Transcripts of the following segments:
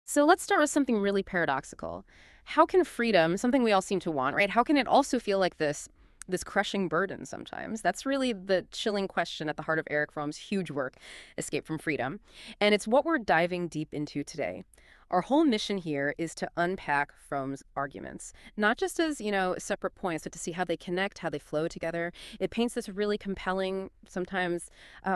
So let's start with something really paradoxical. How can freedom, something we all seem to want, right? How can it also feel like this crushing burden sometimes? That's really the chilling question at the heart of Eric Fromm's huge work, Escape from Freedom. And it's what we're diving deep into today. Our whole mission here is to unpack Fromm's arguments, not just as, separate points, but to see how they connect, how they flow together. It paints this really compelling, sometimes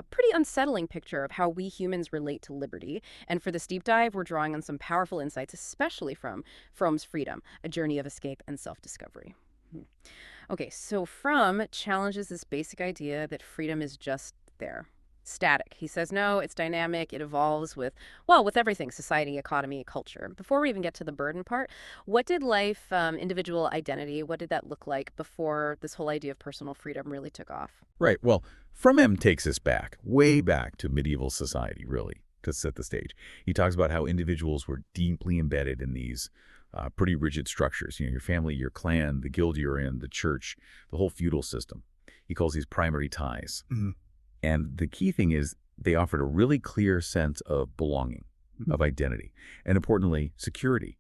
pretty unsettling picture of how we humans relate to liberty. And for this deep dive, we're drawing on some powerful insights, especially from Fromm's Freedom, a journey of escape and self-discovery. Okay, so Fromm challenges this basic idea that freedom is just there, static. He says, no, it's dynamic, it evolves with everything, society, economy, culture. Before we even get to the burden part, what did life, individual identity, what did that look like before this whole idea of personal freedom really took off? Right. Well, From M takes us back, way back to medieval society, really, to set the stage. He talks about how individuals were deeply embedded in these pretty rigid structures. Your family, your clan, the guild you're in, the church, the whole feudal system. He calls these primary ties. And the key thing is they offered a really clear sense of belonging, of identity, and importantly, security.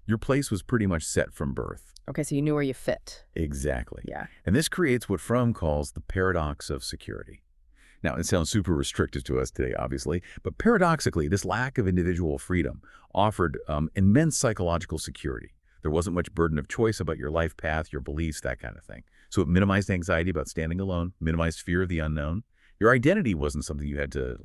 Your place was pretty much set from birth. Okay, so you knew where you fit. Exactly. Yeah. And this creates what Fromm calls the paradox of security. Now, it sounds super restrictive to us today, obviously, but paradoxically, this lack of individual freedom offered immense psychological security. There wasn't much burden of choice about your life path, your beliefs, that kind of thing. So it minimized anxiety about standing alone, minimized fear of the unknown. Your identity wasn't something you had to,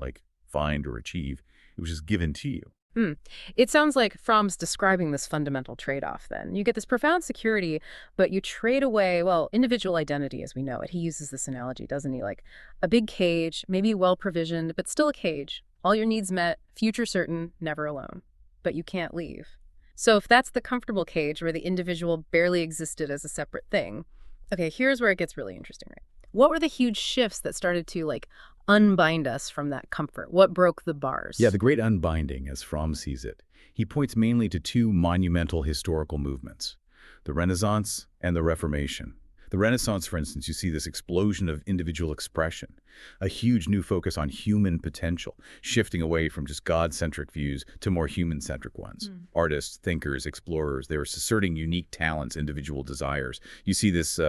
find or achieve. It was just given to you. Hmm. It sounds like Fromm's describing this fundamental trade-off then. You get this profound security, but you trade away, well, individual identity as we know it. He uses this analogy, doesn't he? Like a big cage, maybe well-provisioned, but still a cage. All your needs met, future certain, never alone. But you can't leave. So if that's the comfortable cage where the individual barely existed as a separate thing, okay, here's where it gets really interesting, right? What were the huge shifts that started to, unbind us from that comfort? What broke the bars? Yeah, the great unbinding, as Fromm sees it. He points mainly to two monumental historical movements, the Renaissance and the Reformation. The Renaissance, for instance, you see this explosion of individual expression, a huge new focus on human potential, shifting away from just God-centric views to more human-centric ones. Artists, thinkers, explorers, they were asserting unique talents, individual desires. You see this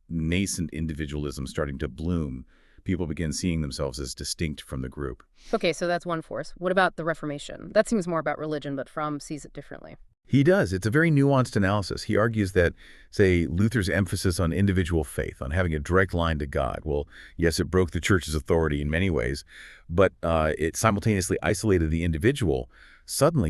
nascent individualism starting to bloom. People begin seeing themselves as distinct from the group. Okay, so that's one force. What about the Reformation? That seems more about religion, but Fromm sees it differently. He does. It's a very nuanced analysis. He argues that, say, Luther's emphasis on individual faith, on having a direct line to God, well, yes, it broke the church's authority in many ways, but it simultaneously isolated the individual. Suddenly,